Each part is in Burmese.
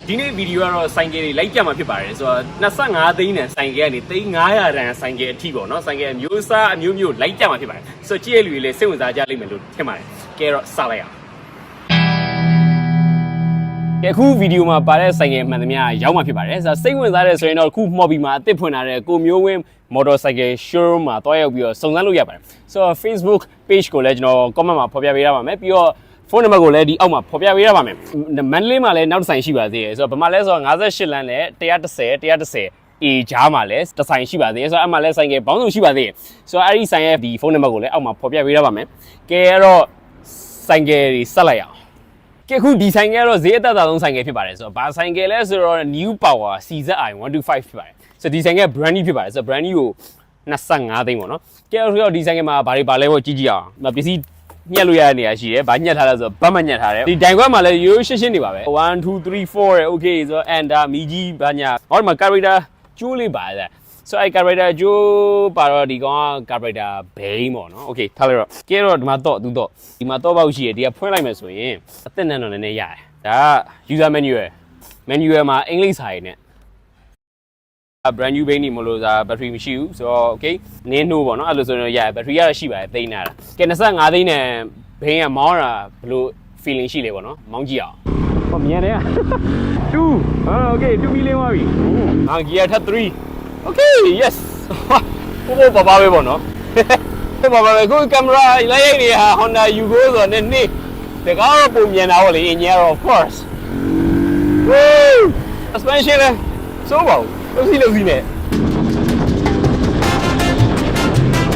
ဒီနေ့ဗီဒီယိုကတော့ဆိုင်ကယ်တွေလိုက်ကြမှာဖြစ်ပါတယ်ဆိုတော့25သိန်းနဲ့ဆိုင်ကယ်ကနေ3,900တန်ဆိုင်ကယ်အထိပေါ့နော်ဆိုင်ကယ်အမျိုးအစားအမျိုးမျိုးလိုက်ကြမှာဖြစ်ပါတယ်ဆိုတော့ကြည့်ရလူတွေလည်းစိတ်ဝင်စားကြလိမ့်မယ်လို့ထင်ပါတယ်ကဲတော့စလိုက်အောင်ကဲအခုဗီဒီယိုမှာပါတဲ့ဆိုင်ကယ်မှန်သမျှရောက်မှာဖြစ်ပါတယ်ဆိုတော့စိတ်ဝင်စားတဲ့ဆိုရင်တော့အခုမှော်ဘီမှာအသစ်ဖွင့်လာတဲ့ကိုမျိုးဝင်း motorcycle showroom မှာတွားရောက်ပြီးတော့စုံစမ်းလို့ရပါတယ်ဆိုတော့ Facebook page ကိုလည်းကျွန်တော် comment မှာဖော်ပြပေးရပါမယ်ပြီးတော့ဖုန်းနံပါတ်ကိုလည်းဒီအောက်မှာဖော်ပြပေးရပါမယ်မန္တလေးမှာလည်းနောက်တစ်ဆိုင်ရှိပါသေးတယ်ဆိုတော့ဗမာလဲဆိုတော့58လမ်းနဲ့110 A ကြားမှာလည်းတစ်ဆိုင်ရှိပါသေးတယ်ဆိုတော့အဲ့မှာလည်းဆိုင်ကယ်ဘောင်းစုံရှိပါသေးတယ်ဆိုတော့အဲ့ဒီဆိုင်ရဲ့ဒီဖုန်းနံပါတ်ကိုလည်းအောက်မှာဖော်ပြပေးရပါမယ်ကဲအဲ့တော့ဆိုင်ကယ်တွေဆက်လိုက်အောင်ကဲအခုဒီဆိုင်ကယ်ကတော့ဈေးအသက်သာဆုံးဆိုင်ကယ်ဖြစ်ပါတယ်ဆိုတော့ဘာဆိုင်ကယ်လဲဆိုတော့ New Power CZI 125ဖြစ်ပါတယ်ဆိုတော့ဒီဆိုင်ကယ် brand new ဖြစ်ပါတယ်ဆိုတော့ brand new ကို25သိန်းပေါ့နော်ကဲအဲ့တော့ဒီဆိုင်ကယ်မှာဘာတွေပါလဲပေါ့ကြည့်ကြည့်အောင်ပစ္စည်းညက်လို့ရတဲ့နေရာရှိတယ်။ဘာညက်ထားလဲဆိုတော့ဘတ်မညက်ထားတယ်။ဒီတိုင်ခွက်မှာလည်းရိုးရိုးရှင်းရှင်းနေပါပဲ။1 2 3 4ရဲ့ okay ဆိုတော့ enter မီကြီးဘာညာ။ဟောဒီမှာ character ကျိုးလေးပါတယ်။ဆိုတော့အဲ့ character ကျိုးပါတော့ဒီကောင်က character ဘိန်းပေါ့နော်။ okay ထားလိုက်တော့ကဲတော့ဒီမှာတော့သူတော့ဒီမှာတော့ပေါက်ရှိရဒီကဖွင့်လိုက်မယ်ဆိုရင်အသက်နဲ့တော့နည်းနည်းရတယ်။ဒါက user manual မှာအင်္ဂလိပ်စာရင်းနဲ့brand new ဘိန်းနေမလို့ဘက်ထရီမရှိဘူးဆိုတော့ okay နင်းနှိုးပေါ့နော်အဲ့လိုဆိုရင်ရဘက်ထရီကတော့ရှိပါတယ်သိမ်းနေတာကဲ25သိန်းနဲ့ဘိန်းကမောင်းတာဘယ်လို feeling ရှိလဲပေါ့နော်မောင်းကြည့်အောင်ဟောမြန်တယ်2 okay 2 million ပါပြီဟာ gear ထပ်3 okay yes ဘာပဲပေါ့နော်ဘာပဲကိုကင်မရာလိုက်ရိုက်နေတာ Honda Yugo ဆိုတော့နေ့တကားတော့ပုံမြန်တာပေါ့လေ engineer of course woo suspension လဲစိုးပါဘူးလို့စီနဲ့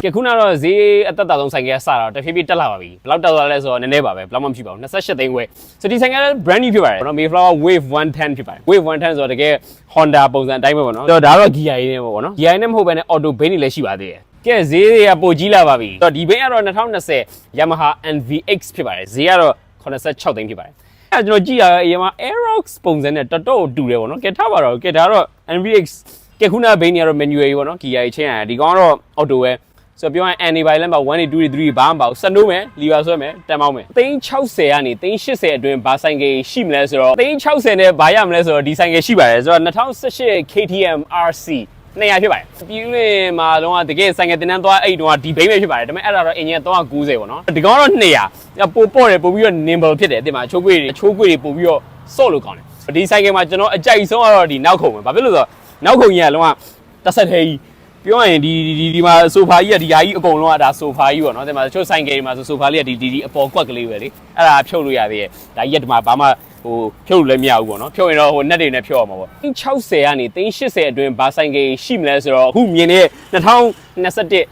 ကဲခုနကတော့ဈေးအသက်တာဆုံးဆိုင်ကစတာတဖြည်းဖြည်းတက်လာပါပြီဘယ်လောက်တက်သွားလဲဆိုတော့နည်းနည်းပါပဲဘယ်လောက်မှမရှိပါဘူး28သိန်းခွဲဆိုဒီဆိုင်ကလည်း brand new ဖြစ်ပါတယ်နော် Mayflower Wave 110ဖြစ်ပါတယ် Wave 110ဆိုတော့တကယ် Honda ပုံစံအတိုင်းပဲပေါ့နော်ဒါတော့ gear ရင်းနဲ့ပေါ့နော် gear နဲ့မဟုတ်ဘဲနဲ့ auto bane တွေလည်းရှိပါသေးတယ်ကဲဈေးတွေကပိုကြီးလာပါပြီဆိုတော့ဒီဘိန်းကတော့2020 Yamaha NVX ဖြစ်ပါတယ်ဈေးကတော့86သိန်းဖြစ်ပါတယ်အဲ့ကျွန်တော်ကြည့်ရအရင်မှာ Aerox ပုံစံနဲ့တော်တော်တူတယ်ပေါ့နော်ကဲထားပါတော့ကဲဒါတော့ NVX ကဲခုနဘိန်းတွေကတော့ manual ကြီးပေါ့နော် gear ကြီးချင်းရတယ်ဒီကောင်ကတော့ auto ပဲဆိုတော့ပြောရင် N ပိုင်းလည်းမ1 2 3ဘာမှမပါဘူးစနိုးမယ်လီဗာဆွဲမယ်တန်ပေါင်းမယ်360ကနေ380အတွင်းဘာဆိုင်ကယ်ရှိမလဲဆိုတော့360နဲ့ဘာရမလဲဆိုတော့ဒီဆိုင်ကယ်ရှိပါတယ်ဆိုတော့2018 KTM RC 200ဖြစ်ပါတယ်ပြည်တွင်းမှာတော့တကယ်ဆိုင်ကယ်တင်တန်းသွားအဲ့တုန်းကဒီဘိန်းပဲဖြစ်ပါတယ်ဒါပေမဲ့အဲ့ဒါတော့အင်ဂျင်390ပေါ့နော်ဒီကောင်ကတော့200ပိုပေါ့တယ်ပို့ပြီးတော့ nimble ဖြစ်တယ်အတင်မှာချိုးကွေးတွေပို့ပြီးတော့စော့လို့ကောင်းတယ်ဒီဆိုင်ကယ်မှာကျွန်တော်အကြိုက်ဆုံးကတော့ဒီနောက်ခုံပဲဘာဖြစ်လို့ဆိုတော့နောက်ခုံကြီးကလုံးဝတစ်ဆက်သေးကြီးပြောရရင်ဒီမှာဆိုဖာကြီးကဒီဟာကြီးအကုန်လုံးကဒါဆိုဖာကြီးပေါ့နော်ဒီမှာတချို့ဆိုင်ကယ်တွေမှာဆိုဖာလေးကဒီအပေါ်ကွက်ကလေးပဲလေအဲ့ဒါဖြုတ်လို့ရသေးတယ်ဒါကြီးကဒီမှာဘာမှဖြုတ်လို့လည်းမရဘူးပေါ့နော်ဖြုတ်ရင်တော့နက်တွေနဲ့ဖြုတ်အောင်ပါပေါ့60ကနေ380အတွင်းဘာဆိုင်ကယ်ရှိမလဲဆိုတော့အခုမြင်နေတဲ့2021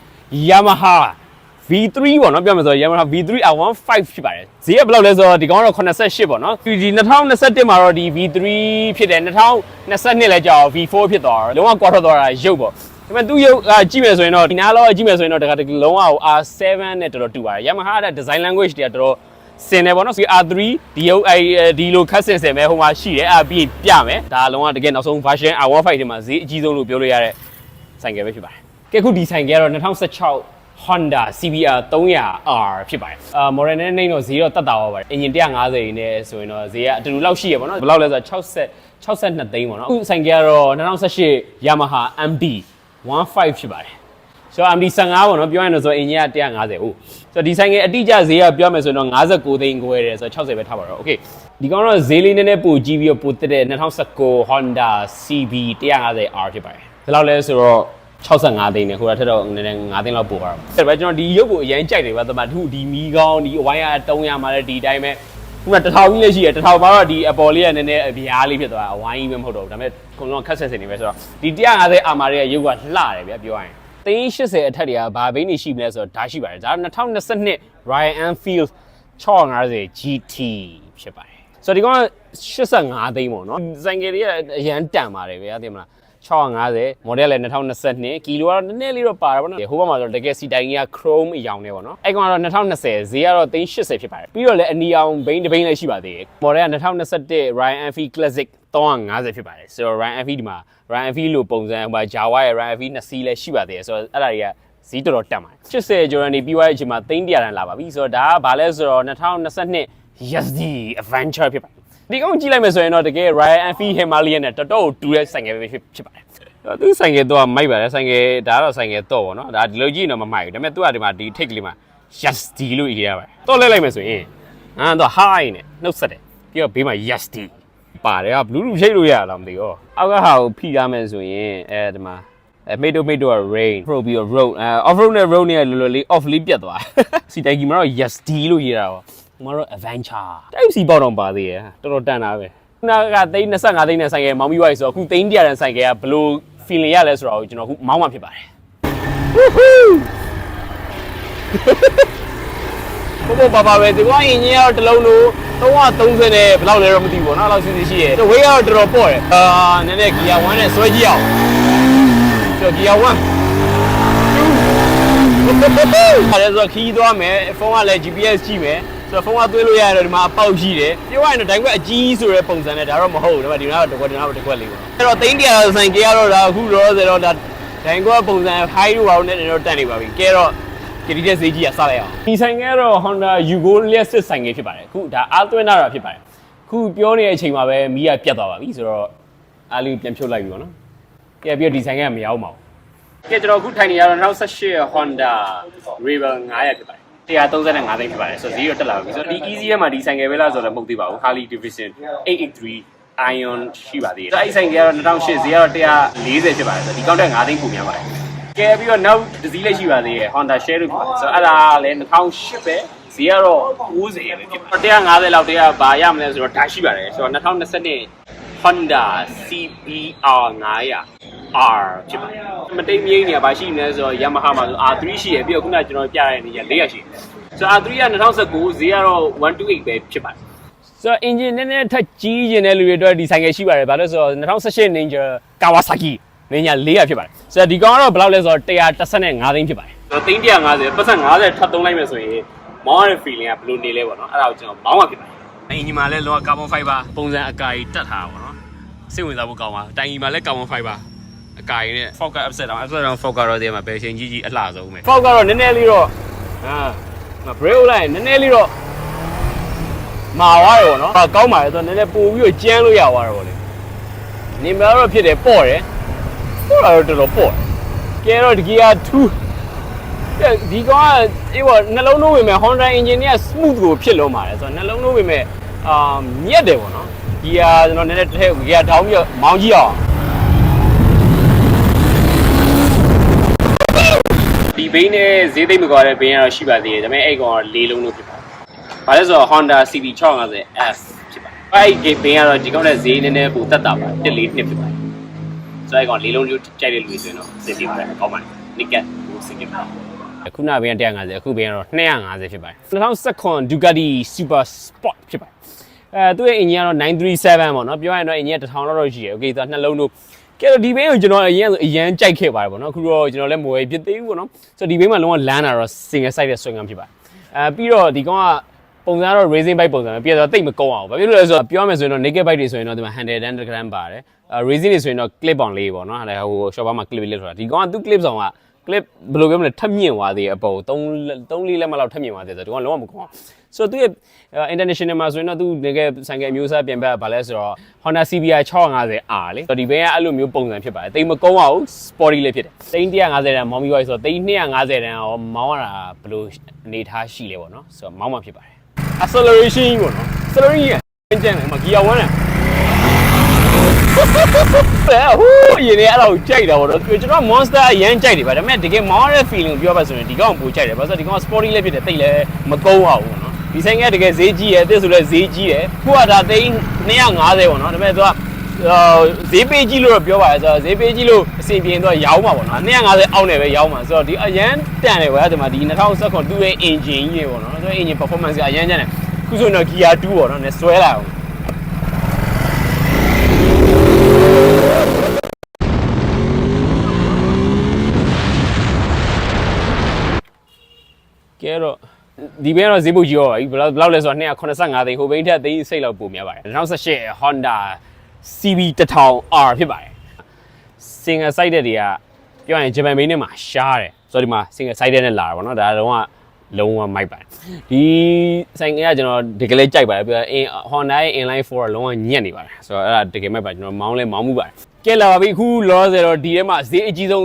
Yamaha V3 ပေါ့နော်ပြောမယ်ဆိုတော့ Yamaha V3 R15 ဖြစ်ပါတယ်ဈေးကဘယ်လောက်လဲဆိုတော့ဒီကောင်ကတော့88ပေါ့နော်ဒီ2021မှာတော့ဒီ V3 ဖြစ်တယ်2022လဲကြာတော့ V4 ဖြစ်သွားတော့လုံးဝကွာထွက်သွားတာရုပ်ပေါ့ဒါပေမဲ့သူ့ရုပ်ကြည့်မယ်ဆိုရင်တော့ဒီနားလောက်ကြည့်မယ်ဆိုရင်တော့ဒါကလုံးဝ R7 နဲ့တော်တော်တူပါတယ် Yamaha က design language တွေကတော်တော်စင်တယ်ပေါ့နော်ဆို R3 ဒီရုပ်ဒီလိုခက်စင်ပဲဟိုမှာရှိတယ်ပြီးပြမယ်ဒါလုံးဝတကယ်နောက်ဆုံး version R15 ထဲမှာဈေးအကြီးဆုံးလို့ပြောလို့ရတဲ့ဆိုင်ကယ်ပဲဖြစ်ပါတယ်ကဲခုဒီဆိုင်ကယ်ကတော့2016 Honda CBR 300R ဖြစ်ပါတယ်model နဲ့နေတော့ဈေးတော့တက်တာပါပါတယ်အင်ဂျင်150နဲ့ဆိုရင်တော့ဈေးကအတူတူလောက်ရှိရပေါ့နော်ဘယ်လောက်လဲဆိုတော့62သိန်းပေါ့နော်အခုဆိုင်ကယ်ကတော့2018 Yamaha MD 15ဖြစ်ပါတယ်ဆိုတော့ MD 15ပေါ့နော်ပြောရရင်တော့ဆိုအင်ဂျင်က150ဟုတ်ဆိုတော့ဒီဆိုင်ကယ်အတိအကျဈေးကပြောမယ်ဆိုရင်တော့59သိန်းခွဲတယ်ဆိုတော့60ပဲထားပါတော့ okay ဒီကောင်တော့ဈေးလေးနည်းနည်းပိုကြီးပြီးတော့ပိုတက်တဲ့2019 Honda CB 150R ဖြစ်ပါတယ်ဘယ်လောက်လဲဆိုတော့65သိန်းနဲ့ခုနထက်တော့နည်းနည်း5သိန်းလောက်ပို့သွားတာပဲကျွန်တော်ဒီရုပ်ကိုအရင်ကြိုက်တယ်ဗျသမတ်ဒီမီကောင်းဒီအဝိုင်းရ300မှာလည်းဒီအတိုင်းပဲခုန1000ကြီးလည်းရှိတယ်1000မှာတော့ဒီအပေါ်လေးကနည်းနည်းအပြားလေးဖြစ်သွားတာအဝိုင်းကြီးပဲမဟုတ်တော့ဘူးဒါပေမဲ့ခုနကခက်ဆက်စင်နေပဲဆိုတော့ဒီ150အာမာတွေကရုပ်ကလှတယ်ဗျပြောရရင်380အထက်တွေကဘာဘိန်းနေရှိမလဲဆိုတော့ဒါရှိပါတယ်ဒါ2022 Royal Enfield 650 GT ဖြစ်ပါတယ်ဆိုတော့ဒီကောင်က85သိန်းပေါ့နော်ဆိုင်ကယ်တွေကအရန်တန်ပါတယ်ဗျာသိမလား650 model လည်း2022ကီလိုကတော့နည်းနည်းလေးတော့ပါတာပေါ့နော်ဟိုဘက်မှာတော့တကယ်စီတိုင်ကြီးက chrome အရောင်နဲ့ပေါ့နော်အဲ့ကောင်ကတော့2020ဈေးကတော့380ဖြစ်ပါတယ်ပြီးတော့လည်းအနီအောင်ဘိန်းတစ်ဘိန်းလည်းရှိပါသေးတယ် model က2021 Ryan Enfield Classic 350ဖြစ်ပါတယ်ဆိုတော့ Ryan Enfield ဒီမှာ Ryan Enfield လို့ပုံစံဟို Jawa ရဲ့ Ryan Enfield 2စီးလည်းရှိပါသေးတယ်ဆိုတော့အဲ့ဒါတွေကဈေးတော်တော်တက်ပါတယ်80ကျော်ရနေပြီးသွားတဲ့အချိန်မှာ300တန်လာပါပြီဆိုတော့ဒါကဘာလဲဆိုတော့2022 Yazdi Adventure ဖြစ်ပါတယ် ဒီကောင်ကြည့်လိုက်မယ်ဆိုရင်တော့တကယ် Royal Enfield Himalayan နဲ့တော်တော်တူတဲ့ဆိုင်ကယ်ပဲဖြစ်ပါတယ်သူဆိုင်ကယ်တော့မိုက်ပါတယ်ဆိုင်ကယ်ဒါကတော့ဆိုင်ကယ်တော့ဗောနော်ဒါဒီလိုကြည့်ရင်တော့မမိုက်ဘူးဒါပေမဲ့သူကဒီမှာဒီ ထိတ်ကလေးမှာ Yasdi လို့ရေးရပါတယ်တော့လဲလိုက်မယ်ဆိုရင်တော့ high နဲ့နှုတ်ဆက်တယ်ပြီးတော့ဘေးမှာ Yasdi ပါတယ်က Bluetooth ချိတ်လို့ရလားမသိဘူးအောက်ကဟာကိုဖိထားမယ်ဆိုရင်ဒီမှာမိတ်တို့က rain pro ပြီးတော့ road off road နဲ့ road နဲ့လောလောလေး off လေးပြတ်သွားစီတိုင်ကြီးမှာတော့ Yasdi လို့ရေးတာဗောဟိုမှာတော့ adventure type C ပေါက်တော့ပါသေးရဲ့တော်တော်တန်တာပဲခုနကသိန်း25သိန်းနဲ့ဆိုင်ကယ်မောင်းပြီးသွားပြီဆိုတော့အခုသိန်း100တန်ဆိုင်ကယ်ကဘယ်လို feeling ရလဲဆိုတော့ကျွန်တော်အခုမောင်းမှဖြစ်ပါတယ်ဘောဘာပဲဒီကအင်ဂျင်ကတော့တစ်လုံးလို့330နဲ့ဘယ်လောက်လဲတော့မသိဘူးเนาะလောက်စီစီရှိရဲ့ဝေးကတော့တော်တော်ပေါ့တယ်နည်းနည်း gear 1နဲ့ဆွဲကြည့်အောင်ဆို gear 1အဲ့ဒါဆိုခီးသွားမယ်ဖုန်းကလည်း GPS ကြည့်မယ်ဆိုတော့ဖုန်းကသွေးလို့ရတယ်ဒီမှာအပေါက်ရှိတယ်ပြောရရင်တော့ဒိုင်ခွက်အကြီးဆိုတဲ့ပုံစံနဲ့ဒါတော့မဟုတ်ဘူးဒါပေမဲ့ဒီမှာတော့တစ်ခွက်လေးပေါ့အဲ့တော့သိန်း100ဆိုင်ကဲကတော့ဒါအခုတော့ဆိုတော့ဒါဒိုင်ခွက်ပုံစံ high တို့ပါတော့နဲ့တော့တက်နေပါပြီကဲတော့ဒီတဲ့ဈေးကြီးကစလိုက်အောင်ဒီဆိုင်ကဲတော့ Honda Yugo 6ဆိုင်ကဲဖြစ်ပါတယ်အခုဒါအားသွင်းတာဖြစ်ပါတယ်အခုပြောနေတဲ့အချိန်မှာပဲမီးကပြတ်သွားပါပြီဆိုတော့အားလေးပြန်ဖြုတ်လိုက်ပြီပေါ့နော်ကဲပြီးတော့ဒီဆိုင်ကဲကမရောက်ပါဘူးကဲကျွန်တော်အခုထိုင်နေရတော့2018 Honda Rebel 900ဖြစ်ပါတယ်135သိန်းဖြစ်ပါတယ်ဆိုတော့ဈေးတော့တက်လာပြီဆိုတော့ဒီ easy ရဲ့မှာဒီဆိုင်ကယ်ပဲလားဆိုတော့မဟုတ်သေးပါဘူး Harley Division 883 Ion ရှိပါသေးတယ်အဲ့ဆိုင်ကယ်ကတော့2008ဈေးကတော့140ဖြစ်ပါတယ်ဆိုတော့ဒီကောက်တဲ့5သိန်းပုံများပါတယ်ကဲပြီးတော့နောက်တစ်စီးလေးရှိပါသေးတယ် Honda Share လို့ပြောဆိုတော့အဲ့ဒါလည်း2008ပဲဈေးကတော့90ပဲဖြစ်ပါတယ်150လောက်100ဘာရမလဲဆိုတော့ဒါရှိပါတယ်ဆိုတော့2022 Honda CBR 900 R ဖြစ်ပါတယ်မတိမ်မြင်းနေပါရှိနေဆိုတော့ Yamaha မှာဆို R3 ရှိရပြီးတော့ခုနကကျွန်တော်ပြရတဲ့နေရာ400ရှိဆိုတော့ R3 က2019ဈေးကတော့128ပဲဖြစ်ပါတယ်ဆိုတော့ engine နည်းနည်းထပ်ကြီးကျင်တဲ့လူတွေအတွက်ဒီဆိုင်ကယ်ရှိပါတယ်ဘာလို့ဆိုတော့2018 Ninja Kawasaki Ninja 400ဖြစ်ပါတယ်ဆိုတော့ဒီကောင်ကတော့ဘယ်လောက်လဲဆိုတော့135သိန်းဖြစ်ပါတယ်ဆိုတော့350ပတ်စံ50ထပ်သုံးလိုက်မယ်ဆိုရင်မောင်းရတဲ့ feeling ကဘယ်လိုနေလဲပေါ့နော်အဲ့ဒါကိုကျွန်တော်မောင်းမှာဖြစ်ပါတယ်အင်ဂျင်မှာလည်းလောက carbon fiber ပုံစံအကာကြီးတက်ထားတာပေါ့နော်စိတ်ဝင်စားဖို့ကောင်းပါတိုင်ကြီးမှာလည်း carbon fiber အကာကြီးနဲ့ fog upside down fog ကတော့ဒီမှာဘယ်ချိန်ကြီးအလှဆုံးပဲ fog ကတော့နည်းနည်းလေးတော့brake လိုက်နည်းနည်းလေးတော့မာသွားတယ်ပေါ့နော်ကောင်းပါတယ်ဆိုတော့နည်းနည်းပို့ပြီးတော့ကျန်းလို့ရသွားတယ်ပေါ့လေနေမတော့ဖြစ်တယ်ပေါ့တယ်ပေါ့တော့တော်တော်ပေါ့ကဲတော့ဒီက2ဒီကောင်ကအေးပေါ့နှလုံးသွင်းဝင်မဲ့ Honda engine က smooth ကိုဖြစ်လုံးပါတယ်ဆိုတော့နှလုံးသွင်းဝင်မဲ့မြက်တယ်ပေါ့နော်ဒီကကျွန်တော်နည်းနည်းတစ်ထည့်ဒီကထောင်းပြီးတော့မောင်းကြည့်အောင်ဒီဘိန်းနဲ့ဈေးသိမ့်မကွာတဲ့ဘိန်းကတော့ရှိပါသေးတယ်ဒါပေမဲ့အဲ့ကောင်က၄လုံးလို့ဖြစ်ပါတယ်ဘာလဲဆိုတော့ Honda CB650S ဖြစ်ပါတယ်အဲ့ဒီဘိန်းကတော့ဒီကောင်နဲ့ဈေးနည်းနည်းပိုတက်တာပါ142ဖြစ်ပါတယ်ဆိုတော့အဲ့ကောင်၄လုံးမျိုးကြိုက်တဲ့လူတွေဆိုရင်တော့စစ်ပြပါတယ်ကောင်းပါတယ် Naked ကိုစစ်ပြပါတယ်ခုနဘိန်းက150အခုဘိန်းကတော့250ဖြစ်ပါတယ်2019 Ducati Super Sport ဖြစ်ပါတယ်သူ့ရဲ့ engine ကတော့937ပေါ့နော်ပြောရရင်တော့ engine 1000လောက်ရှိရယ် okay သူကနှလုံးတို့ကဲတော့ဒီဘိန်းကိုကျွန်တော်အရင်ကြိုက်ခဲ့ပါတယ်ပေါ့နော်အခုတော့ကျွန်တော်လည်းမဝယ်ဖြစ်သေးဘူးပေါ့နော်ဆိုတော့ဒီဘိန်းမှာလုံးဝလမ်းတာတော့ single side တဲ့ဆွဲငန်းဖြစ်ပါတယ်ပြီးတော့ဒီကောင်ကပုံစံတော့ racing bike ပုံစံပဲပြည့်တော့တိတ်မကုန်းအောင်ဘာဖြစ်လို့လဲဆိုတော့ပြောမယ်ဆိုရင်တော့ naked bike တွေဆိုရင်တော့ဒီမှာ handle and gram ပါတယ်racing တွေဆိုရင်တော့ clip on လေးပေါ့နော်ဟို shop မှာ clip လေးဆိုတာဒီကောင်ကသူ့ clip ဆောင်က clip ဘယ်လိုပြောမလဲထပ်မြင့်သွားသေးအပေါ်3-4လက်မလောက်ထပ်မြင့်သွားသေးဆိုတော့ဒီကောင်လုံးဝမကုန်းအောင်ဆိုတော့သူရဲ့ international မှာဆိုရင်တော့သူငယ်ဆိုင်ကယ်မျိုးစားပြန်ပြဘာလဲဆိုတော့ Honda CBR 650R လေဒီဘဲကအဲ့လိုမျိုးပုံစံဖြစ်ပါတယ်တိတ်မကုန်းအောင် sporty လေးဖြစ်တယ်350တန်မောင်းပြီးသွားဆိုတော့350တန်ရောမောင်းရတာဘယ်လိုအနေထားရှိလဲပေါ့နော်ဆိုတော့မောင်းမှဖြစ်ပါတယ် acceleration ပေါ့နော် acceleration ကကျန်တယ်မှာ gear 1နဲ့ဟိုးရင်းနေအဲ့လိုကြိုက်တာပေါ့နော်ကျွန်တော် monster အရင်ကြိုက်တယ်ဗျဒါပေမဲ့တကယ်မောင်းရတဲ့ feeling ကိုပြောပါဆိုရင်ဒီကောင်ပိုကြိုက်တယ်ဘာလို့ဆိုတော့ဒီကောင် sporty လေးဖြစ်တယ်တိတ်လည်းမကုန်းအောင်ပေါ့နော်ဒီဆိုင်ကတကယ်ဈေးကြီးရယ်အသစ်ဆိုလည်းဈေးကြီးရယ်ခုကဒါသိန်း250ပေါ့နော်ဒါပေမဲ့သူကဈေးပေးကြီးလို့တော့ပြောပါရဲဆိုတော့ဈေးပေးကြီးလို့အဆင်ပြေရင်တော့ရောင်းမှာပေါ့နော်250အောက်နဲ့ပဲရောင်းမှာဆိုတော့ဒီအရန်တန်တယ်ဗျာဒီမှာဒီ2019သူ့ရဲ့ engine ကြီးတွေပေါ့နော်သူ့ရဲ့ engine performance ကအရန်ကျန်တယ်ခုဆိုရင်တော့ gear 2ပေါ့နော်နဲ့ဆွဲလာအောင်ကဲတော့ဒီဘင်းကတော့ဈေးပုတ်ကြီးရောပါပြီဘယ်လောက်လဲဆိုတော့285သိန်းဟိုဘင်းထက်သိန်းစိတ်လောက်ပိုများပါတယ်2018 Honda CB 1000R ဖြစ်ပါတယ် single sided တွေကပြောရရင်ဂျပန်ဘင်းနဲ့မှာရှားတယ်ဆိုတော့ဒီမှာ single sided နဲ့လာတာပေါ့နော်ဒါတော့က လုံးဝမိုက်ပါတယ်ဒီဆိုင်ကကျွန်တော်တကယ်လေးကြိုက်ပါတယ်ပြီးတော့ Honda inline 4ကလုံးဝညက်နေပါတယ်ဆိုတော့အဲ့ဒါတကယ်မိုက်ပါကျွန်တော်မောင်းလဲမောင်းမှုပါတယ်ကဲလာပါပြီအခုလောဆယ်တော့ဒီထဲမှာဈေးအကြီးဆုံး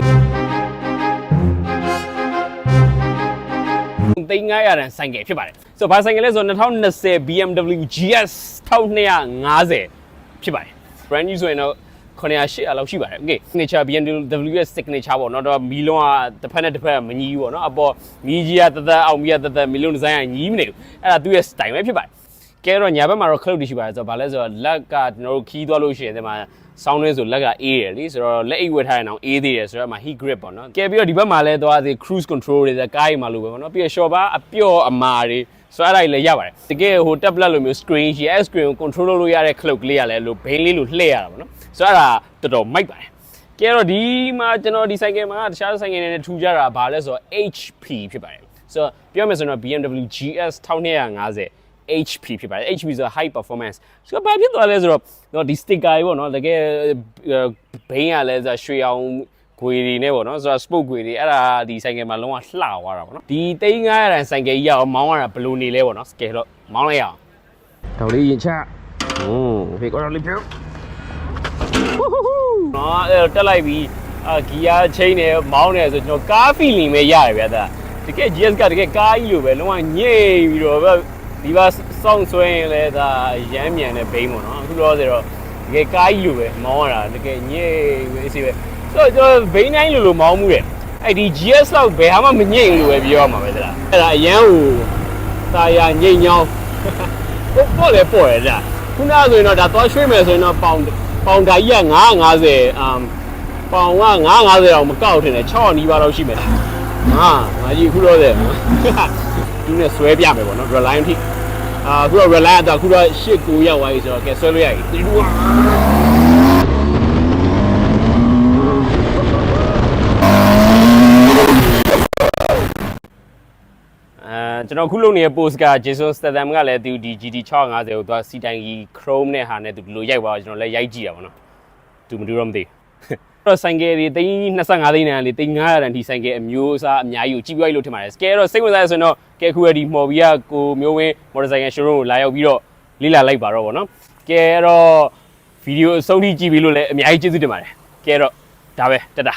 3900တန်ဆိုင်ကယ်ဖြစ်ပါတယ်ဆိုတော့ဘာဆိုင်ကယ်လဲဆိုတော့2020 BMW GS 1250ဖြစ်ပါတယ် brand new ဆိုရင်တော့900လောက်ရှိပါတယ် okay signature BMW ရဲ့ signature ပေါ့နော်တော့မီလွန်ကတစ်ဖက်နဲ့တစ်ဖက်မညီဘူးပေါ့နော်အပေါ်မီကြီးကတသက်အောင်မီကတသက်မီလွန်ဒီဇိုင်းကညီးမနေဘူးအဲ့ဒါသူ့ရဲ့ style ပဲဖြစ်ပါတယ်ကဲတော့ညာဘက်မှာတော့ cloud ရှိပါတယ်ဆိုတော့ဘာလဲဆိုတော့လက်ကကျွန်တော်တို့ခီးသွားလို့ရှိရင်ဒီမှာဆောင်းတွင်းဆိုလက်ကအေးတယ်လीဆိုတော့လက်အိတ်ဝတ်ထားရင်တော့အေးသေးတယ်ဆိုတော့မှာ heat grip ပေါ့နော်ကဲပြီးတော့ဒီဘက်မှာလဲသွားသည် cruise control တွေကားကြီးမှာလို့ပဲပေါ့နော်ပြီးတော့ short bar အပျော့အမာတွေဆိုတော့အဲ့ဒါကြီးလည်းရပါတယ်တကယ်ဟို tablet လိုမျိုး screen ရှိအဲ့ screen ကို control လုပ်လို့ရတဲ့ cloud ကလေးကလည်းလို့ဘိန်းလေးလို့လှည့်ရတာပေါ့နော်ဆိုတော့အဲ့ဒါတော်တော်မိုက်ပါတယ်ကဲတော့ဒီမှာကျွန်တော်ဒီဆိုင်ကယ်မှာတခြားဆိုင်ကယ်တွေနဲ့ထူကြတာဘာလဲဆိုတော့ HP ဖြစ်ပါတယ်ဆိုတော့ပြောမယ်ဆိုတော့ BMW GS 1250 HP ဖြစ်ပါတယ် HP ဆိုတော့ high performance ဆိုတော့ဘာဖြစ်သွားလဲဆိုတော့ဒီ sticker တွေပေါ့နော်တကယ်ဘိန်းရလဲဆိုရွှေအောင်ဂွေတွေနဲ့ပေါ့နော်ဆိုတော့ sport ဂွေတွေအဲ့ဒါဒီဆိုင်ကယ်မှာလုံးဝလှသွားတာပေါ့နော်ဒီ3900တန်ဆိုင်ကယ်ကြီးရောမောင်းရတာဘယ်လိုနေလဲပေါ့နော်ကဲတော့မောင်းလိုက်ရအောင်တော်လေးရင်ချဖေကောလေးပြုတ်နော်အဲ့တက်လိုက်ပြီးဂီယာချိန်နေမောင်းနေဆိုကျွန်တော်ကား feeling ပဲရတယ်ဗျာဒါတကယ် GS ကတကယ်ကားကြီးလိုပဲလုံးဝညိပြီးတော့ဒီပါစောင့်ဆွဲရင်လည်းဒါရမ်းမြန်တဲ့ဘိန်းပေါ့နော်အခုတော့ဆိုတော့တကယ်ကားကြီးလိုပဲမောင်းရတာတကယ်ညိပဲအစီပဲဆိုတော့ကျွန်တော်ဘိန်းတိုင်းလိုမောင်းမှုတယ်အဲ့ဒီ GS လောက်ဘယ်ဟာမှမညိလို့ပဲပြောရမှာပဲဒါအဲ့ဒါအရန်ဟိုတာယာညိညောင်းပေါ့လေပေါ့ရတာခုနဆိုရင်တော့ဒါသွားရွှေ့မယ်ဆိုရင်တော့ပေါင်ဓာကြီးက950ပေါင်က950တော့မကောက်ထင်တယ်600နီးပါးတော့ရှိမယ်ငါကြီးခုတော့တယ်သူနဲ့ဆွဲပြမယ်ပေါ့နော် Reliant ထိအခုတော့ Reliant တော့အခုတော့8 9ရောက်သွားပြီဆိုတော့ကဲဆွဲလို့ရပြီတီတူကျွန်တော်ခုလုပ်နေတဲ့ post က Jason Statham ကလည်းသူဒီ GT 650ကိုသူစီတိုင်ကြီး Chrome နဲ့ဟာနဲ့သူဒီလိုရိုက်သွားကျွန်တော်လည်းရိုက်ကြည့်ရပါတော့သူမတူတော့မသိဘူးတော့ဆိုင်ကယ်တွေ25သိန်းတန်လေး3900တန်ဒီဆိုင်ကယ်အမျိုးအစားအများကြီးကိုကြည့်ပြလိုက်လို့ထင်ပါတယ်ကဲတော့စိတ်ဝင်စားရဆိုရင်တော့ကဲခုရဒီမော်ဘီယာကိုမျိုးဝင်း motorcycle showroom ကိုလာရောက်ပြီးတော့လေ့လာလိုက်ပါတော့ဗောနော်ကဲတော့ဗီဒီယိုအဆုံးထိကြည့်ပြီးလို့လည်းအများကြီးကျေးဇူးတင်ပါတယ်ကဲတော့ဒါပဲတက်တာ